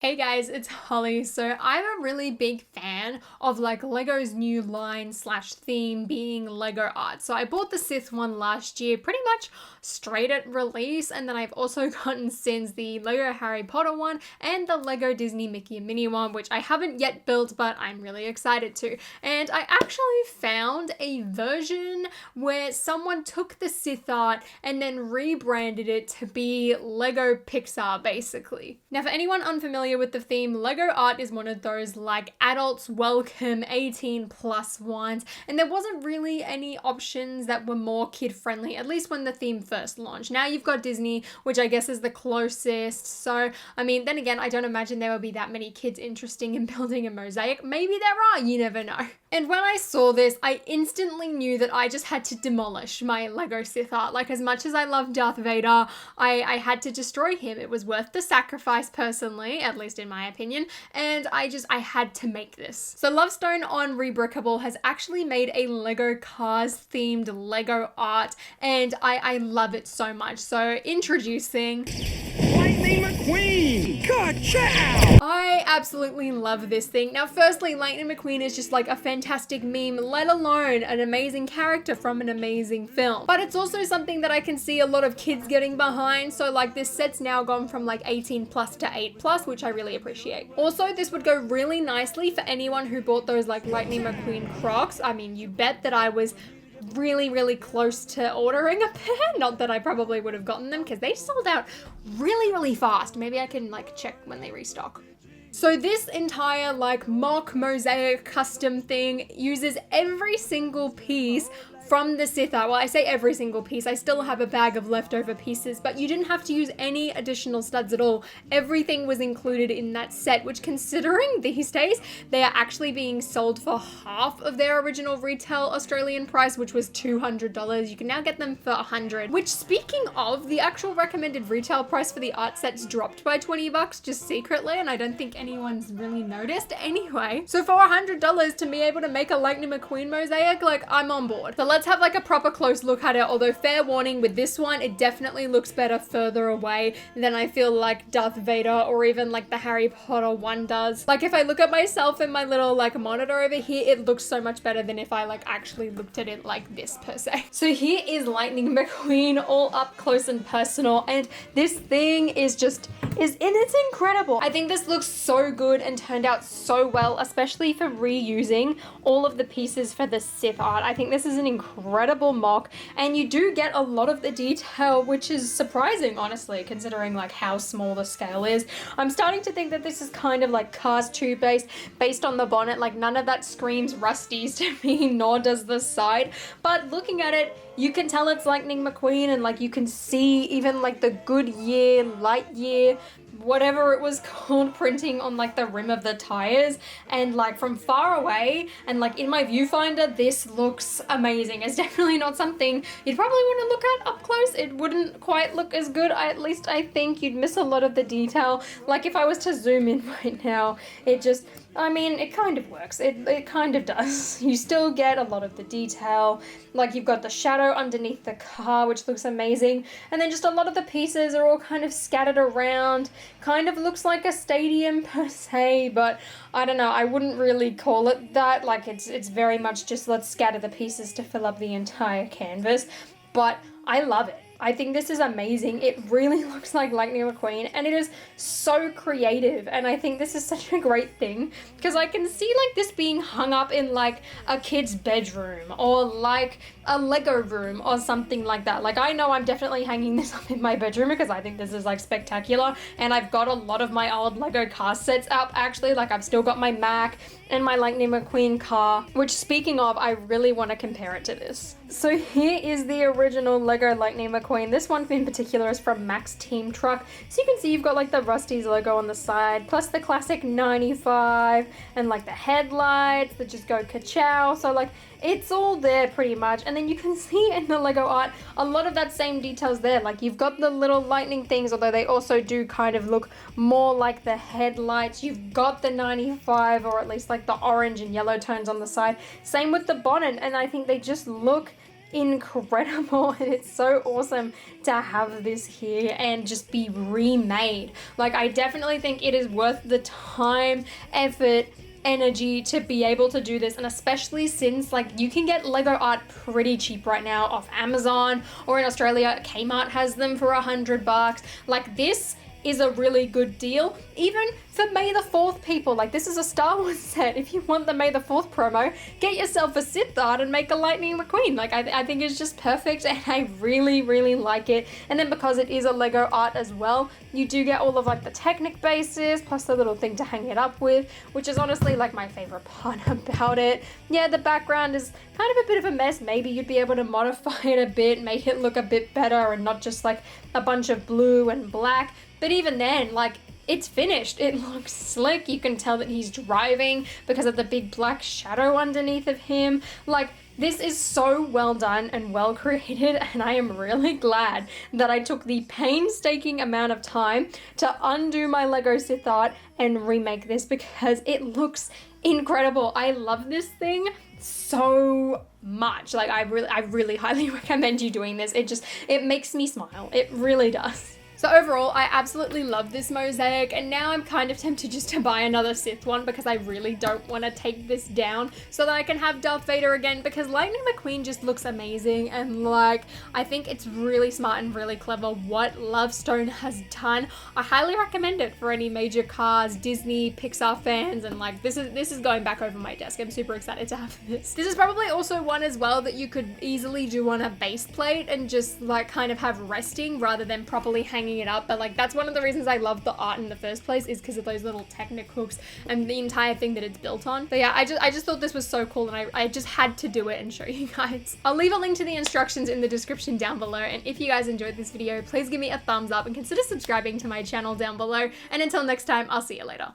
Hey guys, it's Holly. So I'm a really big fan of like Lego's new line slash theme being Lego art. So I bought the Sith one last year pretty much straight at release, and then I've also gotten since the Lego Harry Potter one and the Lego Disney Mickey and Minnie one, which I haven't yet built, but I'm really excited to. And I actually found a version where someone took the Sith art and then rebranded it to be Lego Pixar basically. Now for anyone unfamiliar with the theme, Lego art is one of those like adults welcome 18 plus ones, and there wasn't really any options that were more kid friendly, at least when the theme first launched. Now you've got Disney, which I guess is the closest, so I mean, then again, I don't imagine there will be that many kids interested in building a mosaic. Maybe there are, you never know. And when I saw this, I instantly knew that I just had to demolish my Lego Sith art. Like, as much as I love Darth Vader, I had to destroy him. It was worth the sacrifice personally, at least in my opinion, and I had to make this. So Lovestone on Rebrickable has actually made a Lego Cars themed Lego art, and I love it so much. So introducing McQueen! KACHOW! I absolutely love this thing. Now, firstly, Lightning McQueen is just like a fantastic meme, let alone an amazing character from an amazing film. But it's also something that I can see a lot of kids getting behind. So like this set's now gone from like 18 plus to 8 plus, which I really appreciate. Also, this would go really nicely for anyone who bought those like Lightning McQueen Crocs. I mean, you bet that I was really close to ordering a pair. Not that I probably would have gotten them because they sold out really fast. Maybe I can like check when they restock. So this entire like MOC mosaic custom thing uses every single piece from the Sith art. Well, I say every single piece. I still have a bag of leftover pieces, but you didn't have to use any additional studs at all. Everything was included in that set, which considering these days, they are actually being sold for half of their original retail Australian price, which was $200. You can now get them for $100, which speaking of, the actual recommended retail price for the art sets dropped by 20 bucks just secretly, and I don't think anyone's really noticed anyway. So for $100 to be able to make a Lightning McQueen mosaic, like I'm on board. So let's have like a proper close look at it, although fair warning with this one, it definitely looks better further away than I feel like Darth Vader or even like the Harry Potter one does. Like if I look at myself in my little like monitor over here, it looks so much better than if I like actually looked at it like this per se. So here is Lightning McQueen all up close and personal, and this thing is it's incredible. I think this looks so good and turned out so well, especially for reusing all of the pieces for the Sith art. I think this is an incredible MOC, and you do get a lot of the detail, which is surprising, honestly, considering like how small the scale is. I'm starting to think that this is kind of like Cars 2 based on the bonnet. Like none of that screams Rusty's to me, nor does the side. But looking at it, you can tell it's Lightning McQueen, and like you can see even like the Goodyear, Lightyear, whatever it was called, printing on like the rim of the tires, and like from far away and like in my viewfinder, this looks amazing. It's definitely not something you'd probably want to look at up close. It wouldn't quite look as good. At least I think you'd miss a lot of the detail. Like if I was to zoom in right now, it kind of works. It kind of does. You still get a lot of the detail. Like you've got the shadow underneath the car, which looks amazing. And then just a lot of the pieces are all kind of scattered around. Kind of looks like a stadium per se, but I don't know. I wouldn't really call it that. Like it's very much just let's scatter the pieces to fill up the entire canvas. But I love it. I think this is amazing. It really looks like Lightning McQueen, and it is so creative, and I think this is such a great thing because I can see like this being hung up in like a kid's bedroom or like a Lego room or something like that. Like I know I'm definitely hanging this up in my bedroom because I think this is like spectacular, and I've got a lot of my old Lego car sets up actually. Like I've still got my Mac and my Lightning McQueen car, which speaking of, I really want to compare it to this. So here is the original Lego Lightning McQueen. This one in particular is from Mac's Team Truck. So you can see you've got like the Rusty's logo on the side, plus the classic 95, and like the headlights that just go KACHOW. So like it's all there pretty much. And then you can see in the Lego art, a lot of that same details there. Like you've got the little lightning things, although they also do kind of look more like the headlights. You've got the 95, or at least like the orange and yellow tones on the side. Same with the bonnet, and I think they just look incredible, and it's so awesome to have this here and just be remade. Like, I definitely think it is worth the time, effort, energy to be able to do this, and especially since like you can get Lego art pretty cheap right now off Amazon, or in Australia Kmart has them for $100. Like, this is a really good deal, even for May the 4th people. Like, this is a Star Wars set. If you want the May the 4th promo, get yourself a Sith art and make a Lightning McQueen. Like, I think it's just perfect, and I really, really like it. And then because it is a Lego art as well, you do get all of like the Technic bases, plus the little thing to hang it up with, which is honestly like my favorite part about it. Yeah, the background is kind of a bit of a mess. Maybe you'd be able to modify it a bit, make it look a bit better and not just like a bunch of blue and black. But even then, like, it's finished. It looks slick. You can tell that he's driving because of the big black shadow underneath of him. Like, this is so well done and well created, and I am really glad that I took the painstaking amount of time to undo my Lego Sith art and remake this, because it looks incredible. I love this thing so much. Like, I really highly recommend you doing this. It makes me smile. It really does. So overall, I absolutely love this mosaic, and now I'm kind of tempted just to buy another Sith one because I really don't want to take this down so that I can have Darth Vader again, because Lightning McQueen just looks amazing, and like, I think it's really smart and really clever what Lovestone has done. I highly recommend it for any major Cars, Disney, Pixar fans, and like, this is going back over my desk. I'm super excited to have this. This is probably also one as well that you could easily do on a base plate and just like kind of have resting rather than properly hanging it up. But like, that's one of the reasons I love the art in the first place, is because of those little Technic hooks and the entire thing that it's built on. But yeah, I just thought this was so cool, and I just had to do it and show you guys. I'll leave a link to the instructions in the description down below, and if you guys enjoyed this video, please give me a thumbs up and consider subscribing to my channel down below, and until next time, I'll see you later.